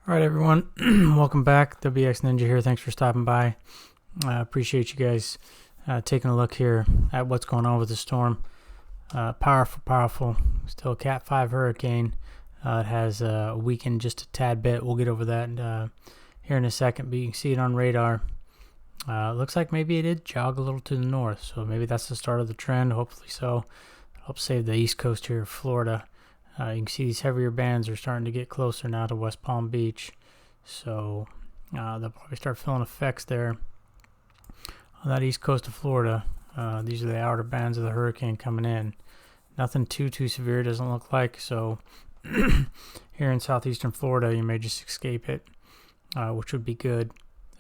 All right, everyone. Welcome back. wxninjaa here. Thanks for stopping by. Appreciate you guys taking a look here at what's going on with the storm. Powerful. Still a Cat 5 hurricane. It has weakened just a tad bit. We'll get over that here in a second, but you can see it on radar. Looks like maybe it did jog a little to the north, so maybe that's the start of the trend. Hopefully so. Help save the east coast here of Florida. You can see these heavier bands are starting to get closer now to West Palm Beach, so they'll probably start feeling effects there on that east coast of Florida. These are the outer bands of the hurricane coming in. Nothing too severe, doesn't look like. So here in southeastern Florida, you may just escape it, which would be good,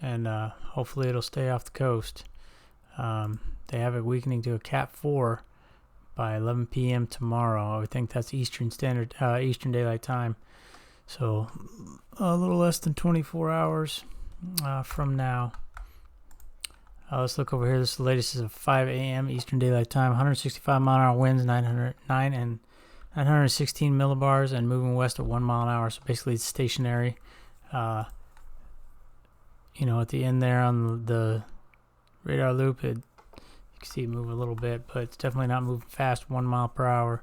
and hopefully it'll stay off the coast. They have it weakening to a Cat 4 by 11 p.m. tomorrow. I think that's Eastern Daylight Time. So a little less than 24 hours from now. Let's look over here. This is the latest is of 5 a.m. Eastern Daylight Time. 165 mile an hour winds, 916 millibars, and moving west at 1 mile an hour. So basically it's stationary. At the end there on the radar loop, you can see it move a little bit, but it's definitely not moving fast, 1 mile per hour.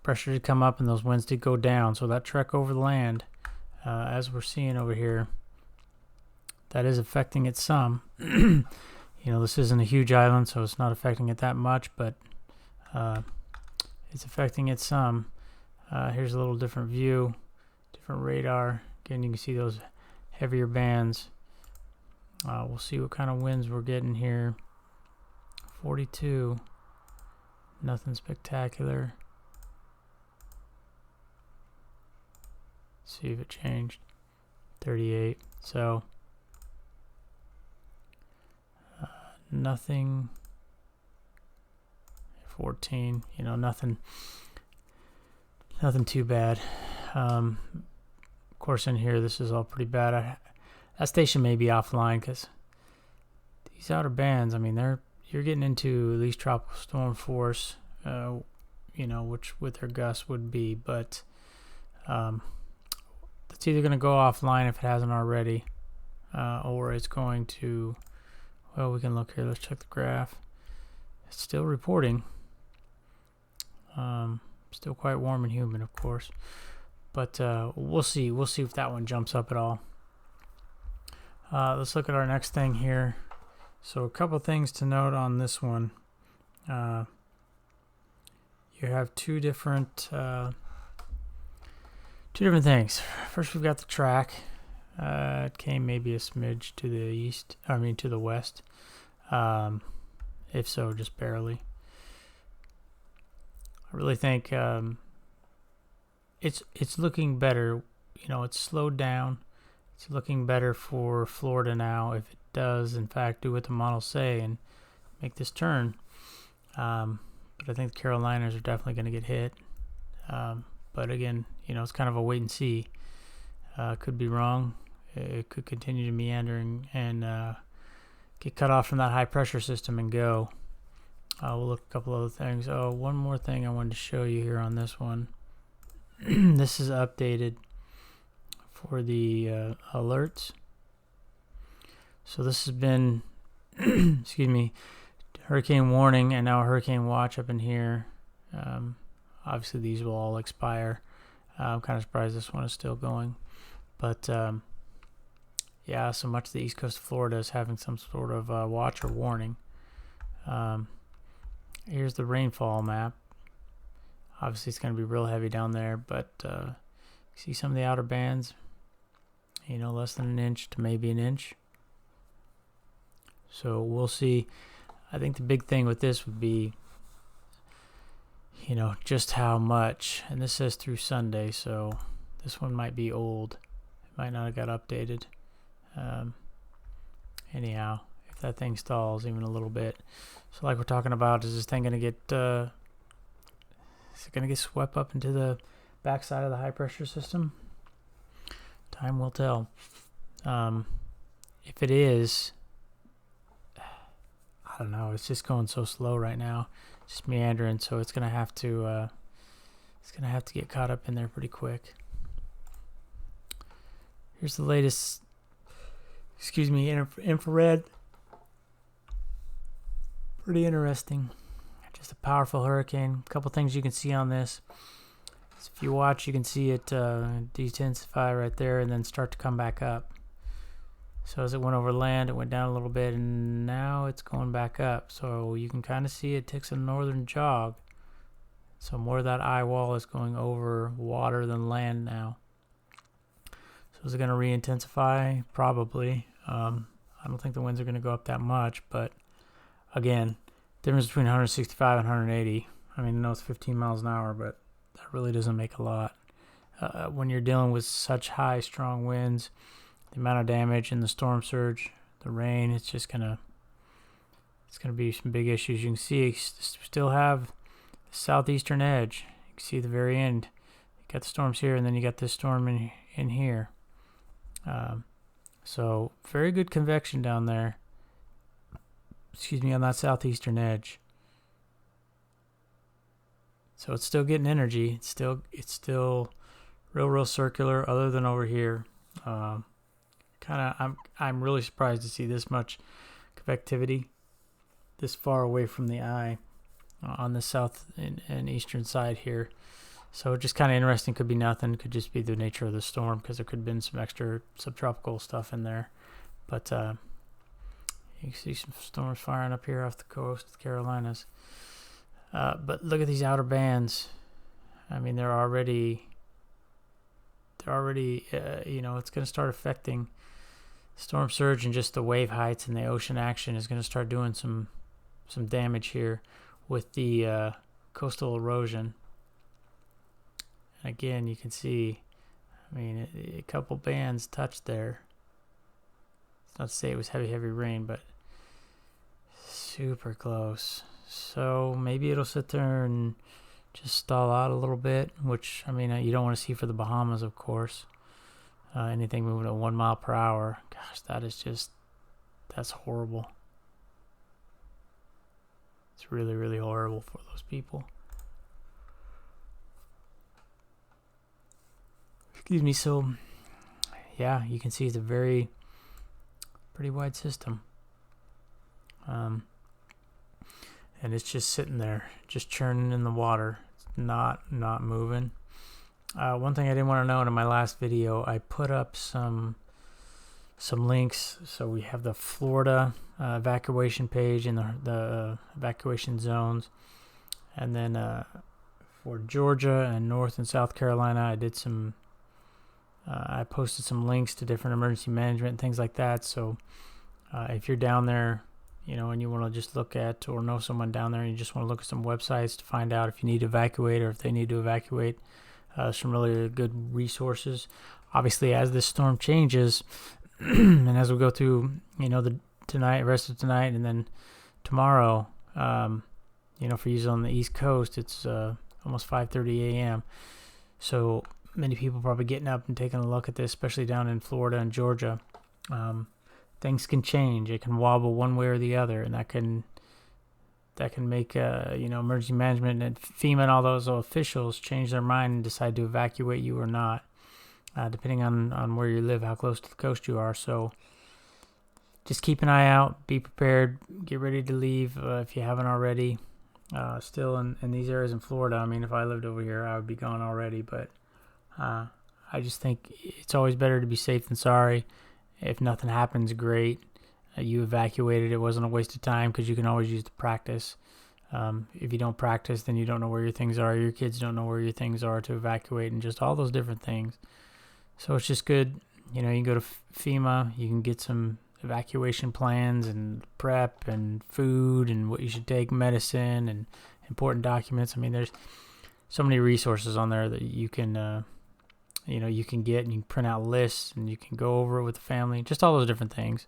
Pressure did come up and those winds did go down. So that trek over the land, as we're seeing over here, that is affecting it some. This isn't a huge island, so it's not affecting it that much, but it's affecting it some. Here's a little different view, different radar. Again, you can see those heavier bands. We'll see what kind of winds we're getting here. 42, nothing spectacular. See if it changed. 38, so nothing. 14, nothing too bad. Of course in here this is all pretty bad. That station may be offline because these outer bands, you're getting into at least tropical storm force, which with their gusts would be, but it's either going to go offline if it hasn't already, or it's going to, well, we can look here. Let's check the graph. It's still reporting. Still quite warm and humid, of course, but we'll see. We'll see if that one jumps up at all. Let's look at our next thing here. So a couple things to note on this one. You have two different things. First, we've got the track. It came maybe a smidge to the to the west. If so, just barely. I really think it's looking better. It's slowed down. It's looking better for Florida now if it does, in fact, do what the models say and make this turn. But I think the Carolinas are definitely going to get hit. But again, it's kind of a wait and see. Could be wrong. It could continue to meander and get cut off from that high pressure system and go. We'll look at a couple other things. Oh, one more thing I wanted to show you here on this one. This is updated for the alerts. So this has been hurricane warning and now hurricane watch up in here. Obviously these will all expire. I'm kind of surprised this one is still going, but yeah, so much of the east coast of Florida is having some sort of watch or warning. Here's the rainfall map. Obviously it's going to be real heavy down there, but see some of the outer bands, less than an inch to maybe an inch. So we'll see. I think the big thing with this would be, just how much. And this says through Sunday, so this one might be old. It might not have got updated. Anyhow, if that thing stalls even a little bit. So like we're talking about, is this thing going to get, is it going to get swept up into the backside of the high pressure system? Time will tell. If it is, I don't know. It's just going so slow right now, just meandering. So it's gonna have to get caught up in there pretty quick. Here's the latest, infrared. Pretty interesting. Just a powerful hurricane. A couple things you can see on this. So if you watch, you can see it densify right there and then start to come back up. So as it went over land, it went down a little bit, and now it's going back up. So you can kind of see it takes a northern jog. So more of that eye wall is going over water than land now. So is it going to re-intensify? Probably. I don't think the winds are going to go up that much, but again, difference between 165 and 180. I mean, I know it's 15 miles an hour, but that really doesn't make a lot. When you're dealing with such high, strong winds, the amount of damage and the storm surge, the rain, it's gonna be some big issues. You can see still have the southeastern edge. You can see the very end. You got the storms here, and then you got this storm in here. So very good convection down there. On that southeastern edge. So it's still getting energy. It's still real circular. Other than over here, I'm really surprised to see this much convectivity this far away from the eye on the south and eastern side here. So just kind of interesting. Could be nothing. Could just be the nature of the storm, because there could have been some extra subtropical stuff in there. But you can see some storms firing up here off the coast of the Carolinas. But look at these outer bands. I mean, they're already it's going to start affecting storm surge, and just the wave heights and the ocean action is going to start doing some damage here with the coastal erosion. And again, you can see, I mean, a couple bands touched there. It's not to say it was heavy rain, but super close. So maybe it'll sit there and just stall out a little bit, which, I mean, you don't want to see for the Bahamas, of course. Anything moving at 1 mile per hour, gosh, that's horrible. It's really, really horrible for those people. Excuse me. So, yeah, you can see it's a pretty wide system. And it's just sitting there, just churning in the water. It's not moving. One thing I didn't want to note in my last video, I put up some links. So we have the Florida evacuation page and the evacuation zones, and then for Georgia and North and South Carolina, I posted some links to different emergency management and things like that. So if you're down there, and you want to just look at, or know someone down there, and you just want to look at some websites to find out if you need to evacuate or if they need to evacuate, some really good resources. Obviously, as this storm changes, and as we go through, rest of tonight, and then tomorrow, for you on the East Coast, it's almost 5:30 a.m. So many people probably getting up and taking a look at this, especially down in Florida and Georgia. Things can change. It can wobble one way or the other, and that can make emergency management and FEMA and all those officials change their mind and decide to evacuate you or not, depending on where you live, how close to the coast you are. So just keep an eye out, be prepared, get ready to leave if you haven't already. Still in these areas in Florida, I mean, if I lived over here, I would be gone already, but I just think it's always better to be safe than sorry. If nothing happens, great. You evacuated. It wasn't a waste of time, because you can always use the practice. If you don't practice, then you don't know where your things are. Your kids don't know where your things are to evacuate, and just all those different things. So it's just good. You can go to FEMA. You can get some evacuation plans and prep and food and what you should take, medicine and important documents. I mean, there's so many resources on there that you can you can get, and you can print out lists, and you can go over it with the family, just all those different things.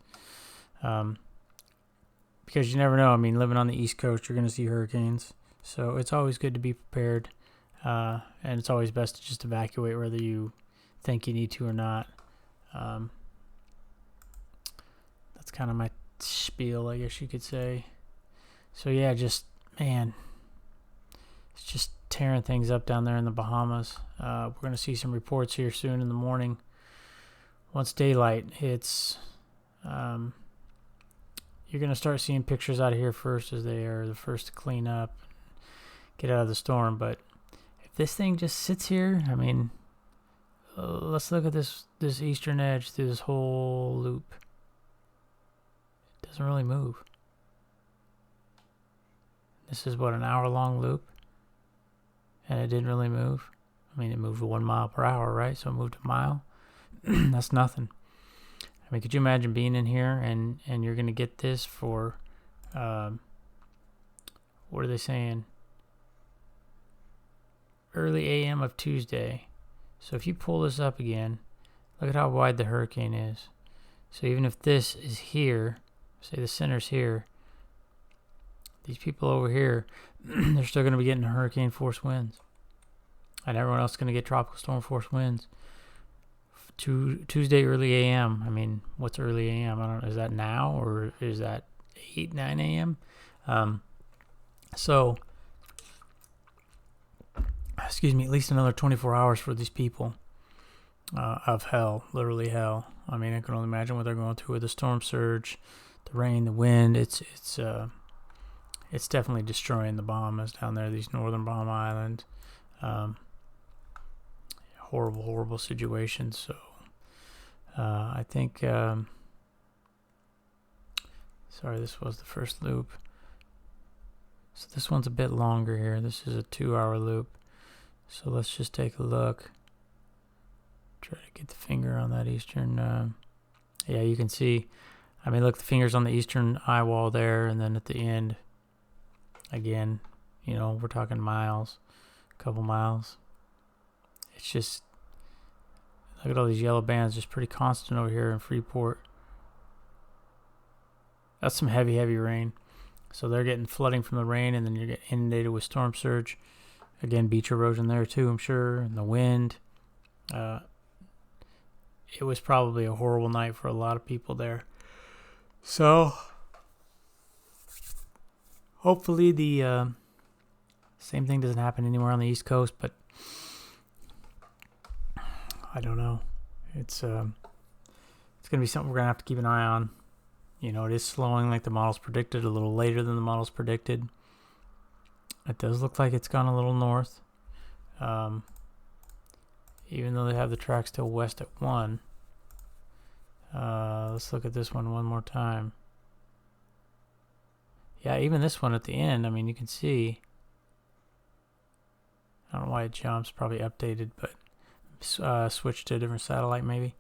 Because you never know. I mean, living on the East Coast, you're going to see hurricanes. So it's always good to be prepared. And it's always best to just evacuate whether you think you need to or not. That's kind of my spiel, I guess you could say. So yeah, it's just tearing things up down there in the Bahamas. We're going to see some reports here soon in the morning once daylight hits, you're going to start seeing pictures out of here first, as they are the first to clean up, get out of the storm. But if this thing just sits here, I mean, let's look at this eastern edge through this whole loop. It doesn't really move. This is what, an hour-long loop? And it didn't really move. I mean, it moved 1 mile per hour, right? So it moved a mile. That's nothing. I mean, could you imagine being in here and you're going to get this for, what are they saying? Early AM of Tuesday. So if you pull this up again, look at how wide the hurricane is. So even if this is here, say the center's here, these people over here, they're still going to be getting hurricane force winds. And everyone else is going to get tropical storm force winds. Tuesday early AM. I mean, what's early AM? I don't know. Is that now or is that 8, 9 AM? So, excuse me, at least another 24 hours for these people of hell, literally hell. I mean, I can only imagine what they're going through with the storm surge, the rain, the wind. It's definitely destroying the Bahamas down there, these northern Bahama Islands. Horrible situations. So I think, sorry, this was the first loop. So this one's a bit longer here. This is a 2-hour loop. So let's just take a look. Try to get the finger on that eastern. Yeah, you can see. I mean, look, the finger's on the eastern eye wall there, and then at the end, again, you know, we're talking miles, a couple miles. It's just, look at all these yellow bands, just pretty constant over here in Freeport. That's some heavy rain. So they're getting flooding from the rain, and then you're getting inundated with storm surge. Again, beach erosion there too, I'm sure, and the wind. It was probably a horrible night for a lot of people there. So, hopefully the same thing doesn't happen anywhere on the East Coast, but I don't know. It's going to be something we're going to have to keep an eye on. You know, it is slowing like the models predicted, a little later than the models predicted. It does look like it's gone a little north. Even though they have the track still west at 1. Let's look at this one more time. Yeah, even this one at the end, I mean, you can see. I don't know why it jumps, probably updated, but switched to a different satellite maybe.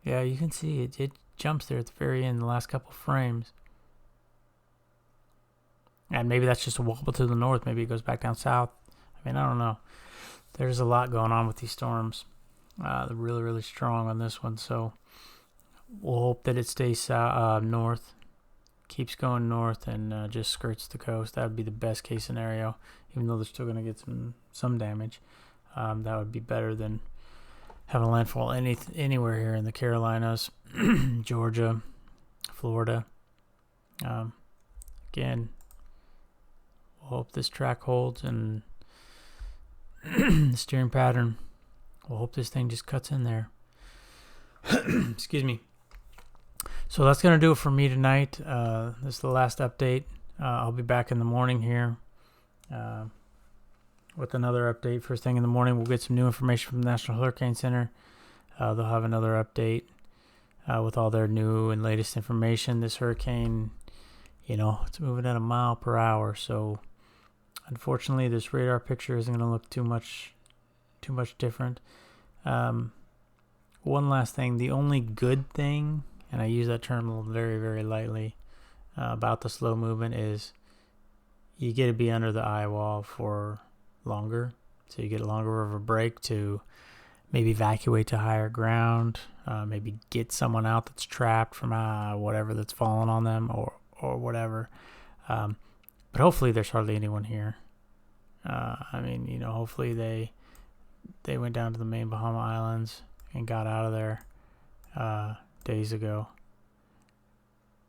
Yeah, you can see it jumps there at the very end, the last couple frames. And maybe that's just a wobble to the north. Maybe it goes back down south. I mean, I don't know. There's a lot going on with these storms. They're really strong on this one. So we'll hope that it stays north, keeps going north, and just skirts the coast. That would be the best case scenario. Even though they're still going to get some damage, that would be better than having a landfall anywhere here in the Carolinas, Georgia, Florida. Again, we'll hope this track holds and the steering pattern. We'll hope this thing just cuts in there. Excuse me. So that's going to do it for me tonight. This is the last update. I'll be back in the morning here with another update. First thing in the morning, we'll get some new information from the National Hurricane Center. They'll have another update with all their new and latest information. This hurricane, you know, it's moving at a mile per hour. So unfortunately, this radar picture isn't going to look too much different. One last thing, the only good thing, and I use that term very lightly, about the slow movement is you get to be under the eye wall for longer. So you get longer of a break to maybe evacuate to higher ground, maybe get someone out that's trapped from whatever that's fallen on them or whatever. But hopefully there's hardly anyone here. I mean, you know, hopefully they went down to the main Bahama Islands and got out of there days ago.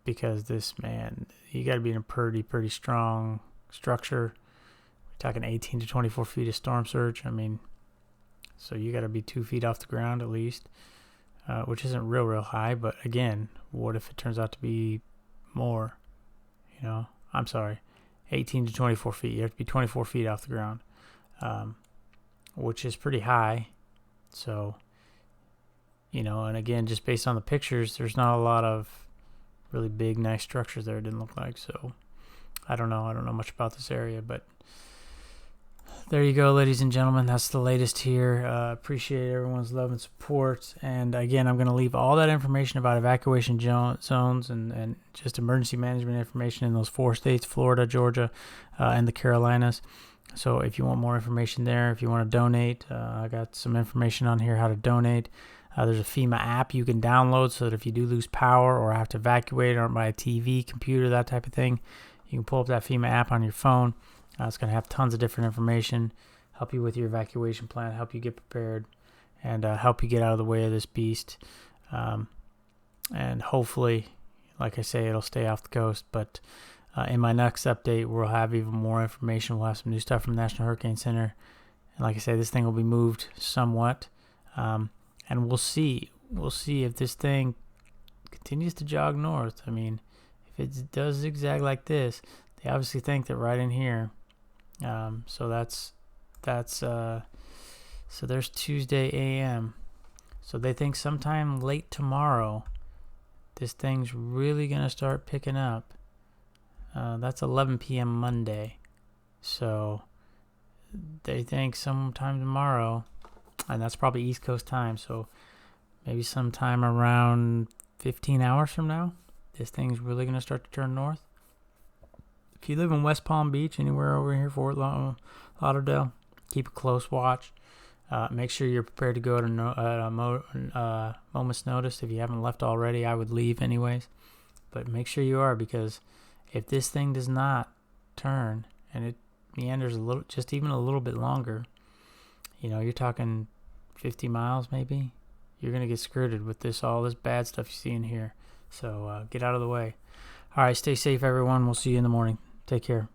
Because this, man, you got to be in a pretty strong structure. We're talking 18 to 24 feet of storm surge. I mean, So you got to be 2 feet off the ground at least, which isn't real high. But again, what if it turns out to be more? I'm sorry, 18 to 24 feet. You have to be 24 feet off the ground, which is pretty high. So, and again, just based on the pictures, there's not a lot of really big, nice structures there. It didn't look like. So I don't know much about this area, but there you go, ladies and gentlemen. That's the latest here. Appreciate everyone's love and support. And again, I'm going to leave all that information about evacuation zones and just emergency management information in those 4 states, Florida, Georgia, and the Carolinas. So if you want more information there, if you want to donate, I got some information on here how to donate. There's a FEMA app you can download so that if you do lose power or have to evacuate or buy a TV, computer, that type of thing, you can pull up that FEMA app on your phone. It's going to have tons of different information, help you with your evacuation plan, help you get prepared, and help you get out of the way of this beast. And hopefully, like I say, it'll stay off the coast. But in my next update, we'll have even more information. We'll have some new stuff from the National Hurricane Center. And like I say, this thing will be moved somewhat. And we'll see. We'll see if this thing continues to jog north. I mean, if it does zigzag like this, they obviously think that right in here. So there's Tuesday a.m. So they think sometime late tomorrow, this thing's really going to start picking up. That's 11 p.m. Monday. So they think sometime tomorrow, and that's probably East Coast time. So maybe sometime around 15 hours from now, this thing's really going to start to turn north. If you live in West Palm Beach, anywhere over here, Fort Lauderdale, keep a close watch. Make sure you're prepared to go at a moment's notice. If you haven't left already, I would leave anyways. But make sure you are, because if this thing does not turn and it meanders just even a little bit longer, you're talking 50 miles maybe, you're going to get skirted with all this bad stuff you see in here. So get out of the way. All right, stay safe, everyone. We'll see you in the morning. Take care.